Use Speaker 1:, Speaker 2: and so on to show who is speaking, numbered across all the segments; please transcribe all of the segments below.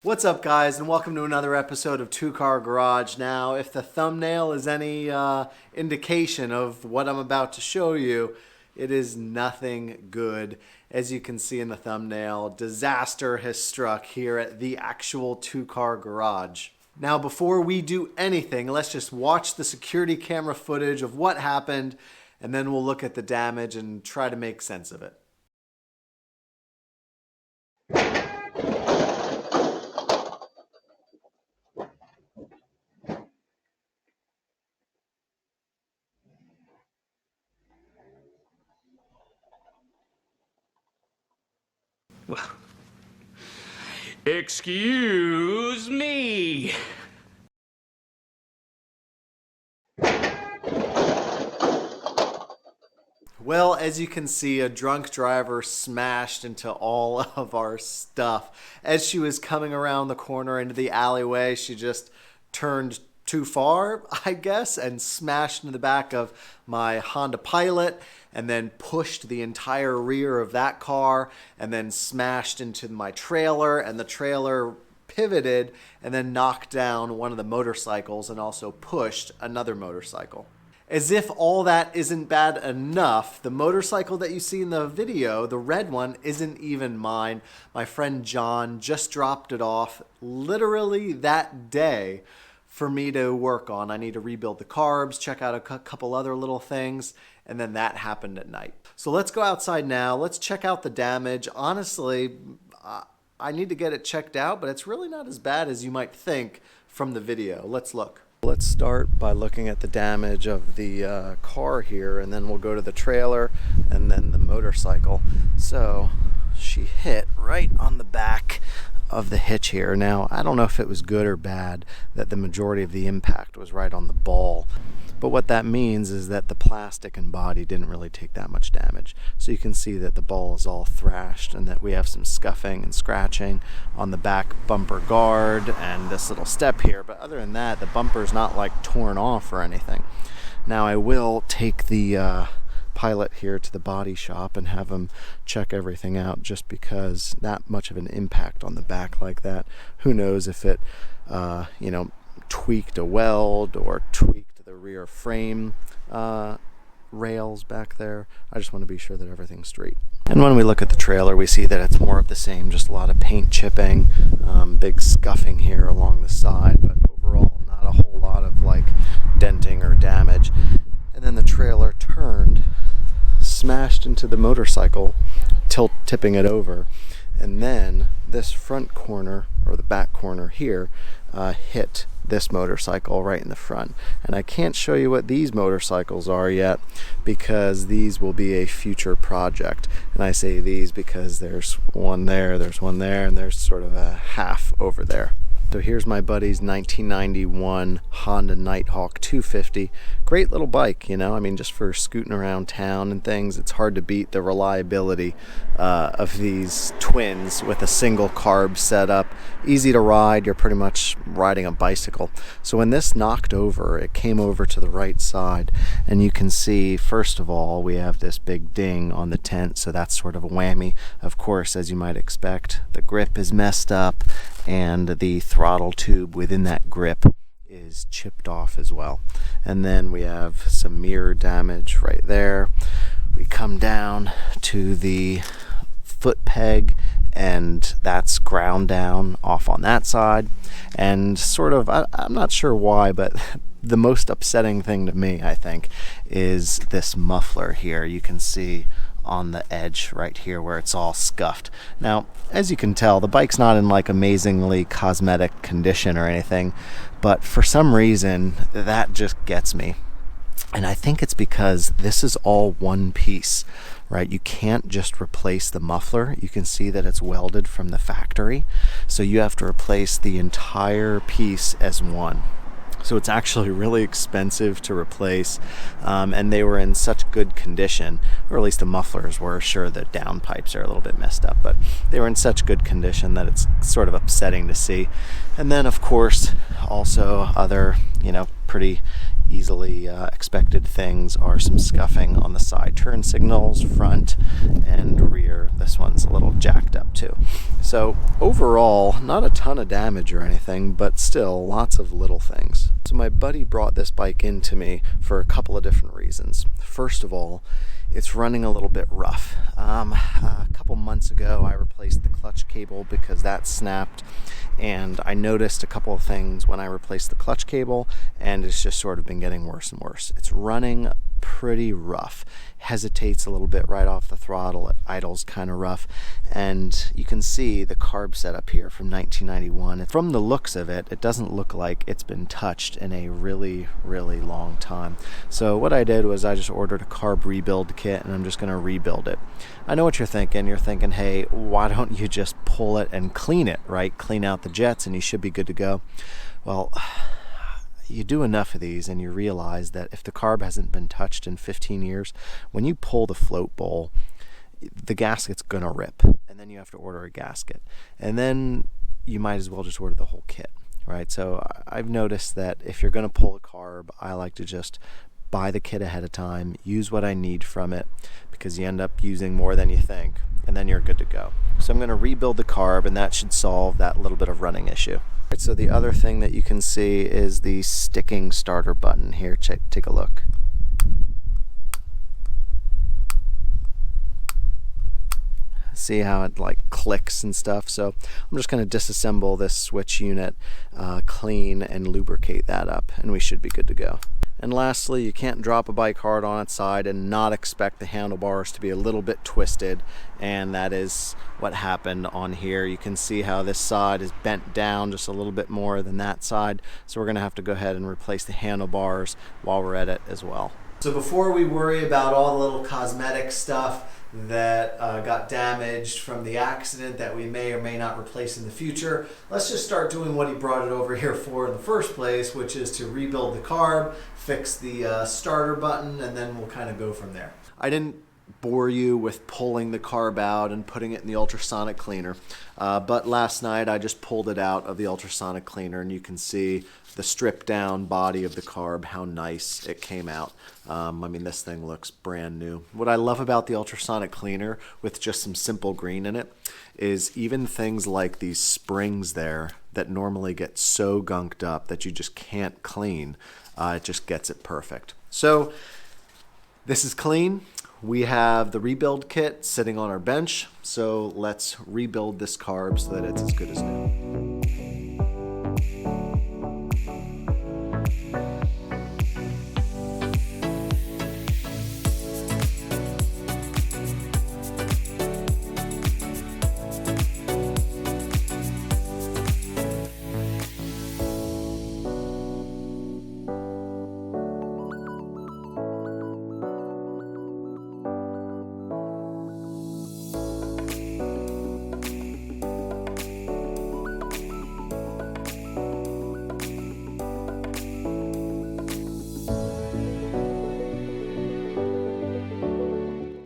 Speaker 1: What's up, guys, and welcome to another episode of Two Car Garage. Now, if the thumbnail is any indication of what I'm about to show you, it is nothing good. As you can see in the thumbnail, disaster has struck here at the actual Two Car Garage. Now, before we do anything, let's just watch the security camera footage of what happened, and then we'll look at the damage and try to make sense of it.
Speaker 2: Excuse me.
Speaker 1: Well, as you can see, a drunk driver smashed into all of our stuff. As she was coming around the corner into the alleyway, she just turned too far, I guess, and smashed into the back of my Honda Pilot, and then pushed the entire rear of that car, and then smashed into my trailer, and the trailer pivoted and then knocked down one of the motorcycles and also pushed another motorcycle. As if all that isn't bad enough, the motorcycle that you see in the video, the red one, isn't even mine. My friend John just dropped it off literally that day for me to work on. I need to rebuild the carbs, check out a couple other little things, and then that happened at night. So let's go outside now. Let's check out the damage. Honestly, I need to get it checked out, but it's really not as bad as you might think from the video. Let's look. Let's start by looking at the damage of the car here, and then we'll go to the trailer and then the motorcycle. So she hit right on the back of the hitch here. Now, I don't know if it was good or bad that the majority of the impact was right on the ball, but what that means is that the plastic and body didn't really take that much damage. So you can see that the ball is all thrashed and that we have some scuffing and scratching on the back bumper guard and this little step here, but other than that, the bumper's not like torn off or anything. Now, I will take the Pilot here to the body shop and have them check everything out, just because that much of an impact on the back like that, who knows if it tweaked a weld or tweaked the rear frame rails back there. I just want to be sure that everything's straight. And when we look at the trailer, we see that it's more of the same, just a lot of paint chipping, big scuffing here along the side, but overall not a whole lot of like denting or damage. And then the trailer turned, smashed into the motorcycle, tipping it over, and then this front corner, or the back corner here, hit this motorcycle right in the front. And I can't show you what these motorcycles are yet, because these will be a future project. And I say these because there's one there, and there's sort of a half over there. So here's my buddy's 1991 Honda Nighthawk 250. Great little bike, you know, I mean, just for scooting around town and things, it's hard to beat the reliability of these twins with a single carb setup. Easy to ride, you're pretty much riding a bicycle. So when this knocked over, it came over to the right side, and you can see, first of all, we have this big ding on the tent, so that's sort of a whammy. Of course, as you might expect, the grip is messed up, and the throttle tube within that grip is chipped off as well. And then we have some mirror damage right there. We come down to the foot peg, and that's ground down off on that side. And sort of, I'm not sure why, but the most upsetting thing to me, I think, is this muffler here. You can see on the edge right here where it's all scuffed. Now, as you can tell, the bike's not in like amazingly cosmetic condition or anything, but for some reason that just gets me. And I think it's because this is all one piece, right? You can't just replace the muffler. You can see that it's welded from the factory, so you have to replace the entire piece as one. So it's actually really expensive to replace, and they were in such good condition, or at least the mufflers were. Sure, the downpipes are a little bit messed up, but they were in such good condition that it's sort of upsetting to see. And then, of course, also other, pretty easily expected things are some scuffing on the side turn signals, front and rear. This one's a little jacked up too. So overall, not a ton of damage or anything, but still lots of little things. So my buddy brought this bike into me for a couple of different reasons. First of all, it's running a little bit rough. A couple months ago, I replaced the clutch cable because that snapped, and I noticed a couple of things when I replaced the clutch cable, and it's just sort of been getting worse and worse. It's running pretty rough, hesitates a little bit right off the throttle, it idles kind of rough, and you can see the carb setup here from 1991. From the looks of it, it doesn't look like it's been touched in a really long time. So what I did was I just ordered a carb rebuild kit, and I'm just going to rebuild it. I know what you're thinking. You're thinking, hey, why don't you just pull it and clean it, right? Clean out the jets and you should be good to go. Well, you do enough of these and you realize that if the carb hasn't been touched in 15 years, when you pull the float bowl, the gasket's gonna rip, and then you have to order a gasket, and then you might as well just order the whole kit, right? So I've noticed that if you're gonna pull a carb, I like to just buy the kit ahead of time, use what I need from it, because you end up using more than you think, and then you're good to go. So I'm gonna rebuild the carb, and that should solve that little bit of running issue. So the other thing that you can see is the sticking starter button here. Take a look. See how it like clicks and stuff. So I'm just going to disassemble this switch unit, clean and lubricate that up, and we should be good to go. And lastly, you can't drop a bike hard on its side and not expect the handlebars to be a little bit twisted, and that is what happened on here. You can see how this side is bent down just a little bit more than that side, so we're going to have to go ahead and replace the handlebars while we're at it as well. So before we worry about all the little cosmetic stuff that got damaged from the accident that we may or may not replace in the future, let's just start doing what he brought it over here for in the first place, which is to rebuild the carb, fix the starter button, and then we'll kind of go from there. I didn't bore you with pulling the carb out and putting it in the ultrasonic cleaner, but last night I just pulled it out of the ultrasonic cleaner, and you can see the stripped down body of the carb, how nice it came out. I mean, this thing looks brand new. What I love about the ultrasonic cleaner with just some simple green in it is even things like these springs there that normally get so gunked up that you just can't clean, it just gets it perfect. So this is clean. We have the rebuild kit sitting on our bench, so let's rebuild this carb so that it's as good as new.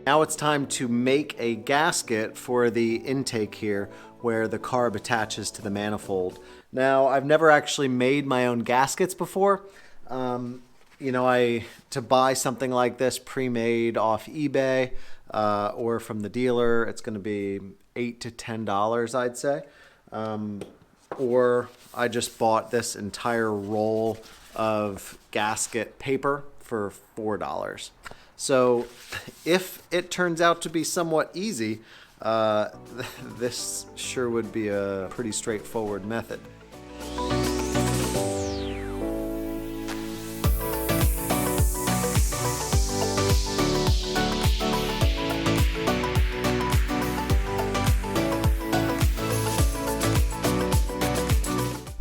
Speaker 1: Now it's time to make a gasket for the intake here where the carb attaches to the manifold. Now, I've never actually made my own gaskets before. You know, to buy something like this pre-made off eBay or from the dealer, it's going to be $8 to $10, I'd say. Or I just bought this entire roll of gasket paper for $4. So if it turns out to be somewhat easy, this sure would be a pretty straightforward method.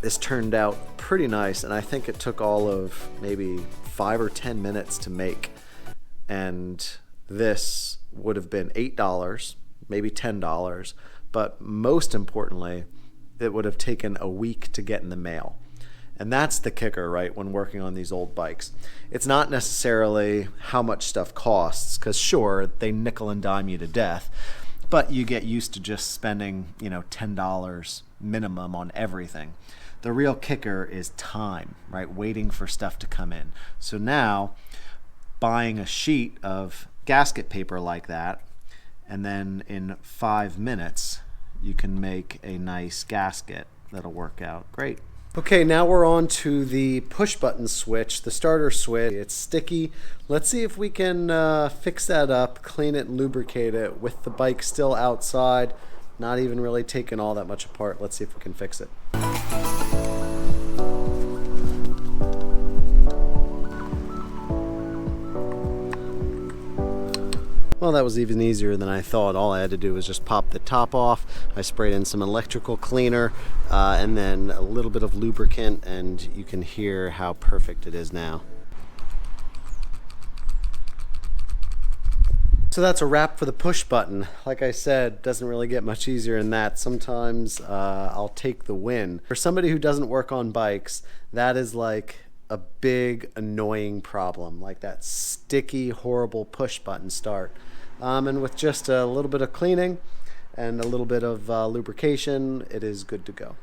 Speaker 1: This turned out pretty nice, and I think it took all of maybe 5 or 10 minutes to make. And this would have been $8, maybe $10, but most importantly, it would have taken a week to get in the mail. And that's the kicker, right, when working on these old bikes. It's not necessarily how much stuff costs, because sure, they nickel and dime you to death, but you get used to just spending, $10, minimum on everything. The real kicker is time, right? Waiting for stuff to come in. So now, buying a sheet of gasket paper like that, and then in 5 minutes, you can make a nice gasket that'll work out great. Okay, now we're on to the push button switch, the starter switch. It's sticky. Let's see if we can fix that up, clean it and lubricate it with the bike still outside, not even really taking all that much apart. Let's see if we can fix it. Well, that was even easier than I thought. All I had to do was just pop the top off. I sprayed in some electrical cleaner and then a little bit of lubricant, and you can hear how perfect it is now. So that's a wrap for the push button. Like I said, doesn't really get much easier than that. Sometimes I'll take the win. For somebody who doesn't work on bikes, that is like a big annoying problem, like that sticky, horrible push button start. And with just a little bit of cleaning and a little bit of lubrication, it is good to go.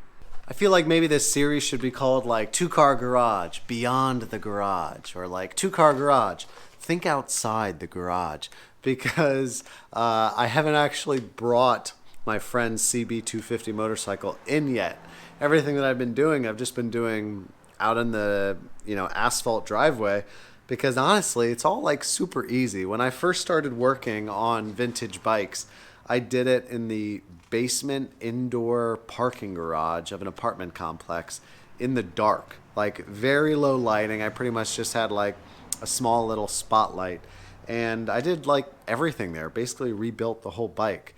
Speaker 1: I feel like maybe this series should be called like Two Car Garage, Beyond the Garage, or like Two Car Garage, Think Outside the Garage, because I haven't actually brought my friend's CB250 motorcycle in yet. Everything that I've been doing, I've just been doing out in the asphalt driveway, because honestly it's all like super easy. When I first started working on vintage bikes, I did it in the basement indoor parking garage of an apartment complex in the dark, like very low lighting. I pretty much just had like a small little spotlight, and I did like everything there, basically rebuilt the whole bike.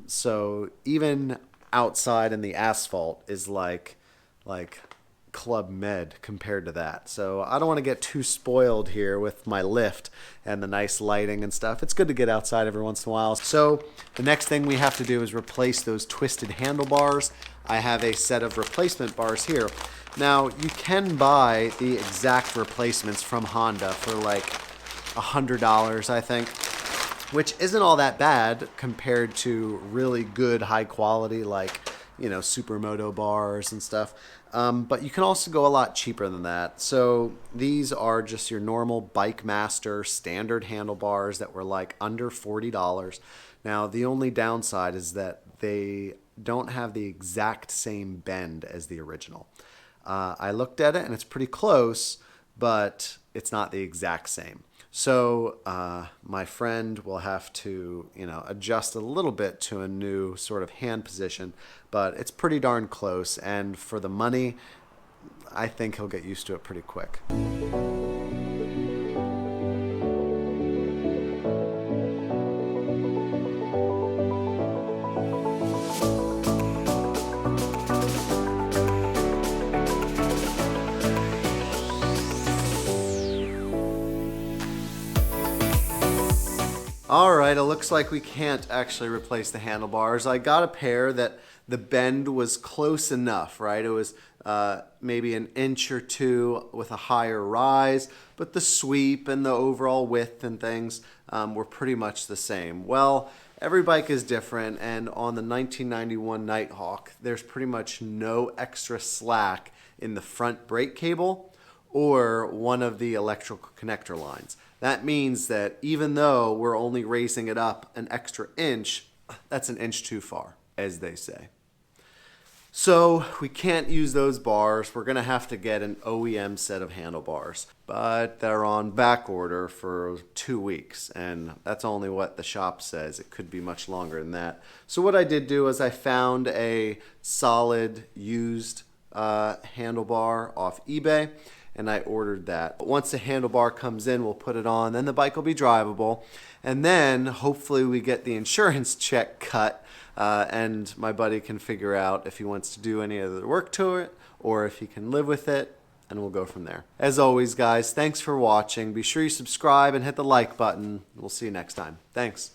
Speaker 1: So even outside in the asphalt is like Club Med compared to that. So I don't want to get too spoiled here with my lift and the nice lighting and stuff. It's good to get outside every once in a while. So the next thing we have to do is replace those twisted handlebars. I have a set of replacement bars here. Now you can buy the exact replacements from Honda for like $100, I think, which isn't all that bad compared to really good high quality like Supermoto bars and stuff. But you can also go a lot cheaper than that. So these are just your normal Bike Master standard handlebars that were like under $40. Now the only downside is that they don't have the exact same bend as the original. I looked at it and it's pretty close, but it's not the exact same. So my friend will have to, adjust a little bit to a new sort of hand position, but it's pretty darn close. And for the money, I think he'll get used to it pretty quick. All right, it looks like we can't actually replace the handlebars. I got a pair that the bend was close enough, right? It was maybe an inch or two with a higher rise, but the sweep and the overall width and things were pretty much the same. Well, every bike is different, and on the 1991 Nighthawk, there's pretty much no extra slack in the front brake cable or one of the electrical connector lines. That means that even though we're only raising it up an extra inch, that's an inch too far, as they say. So we can't use those bars. We're gonna have to get an OEM set of handlebars, but they're on back order for 2 weeks, and that's only what the shop says. It could be much longer than that. So what I did do is I found a solid used handlebar off eBay, and I ordered that. But once the handlebar comes in, we'll put it on, then the bike will be drivable, and then hopefully we get the insurance check cut, and my buddy can figure out if he wants to do any other work to it or if he can live with it, and we'll go from there. As always, guys, thanks for watching. Be sure you subscribe and hit the like button. We'll see you next time. Thanks.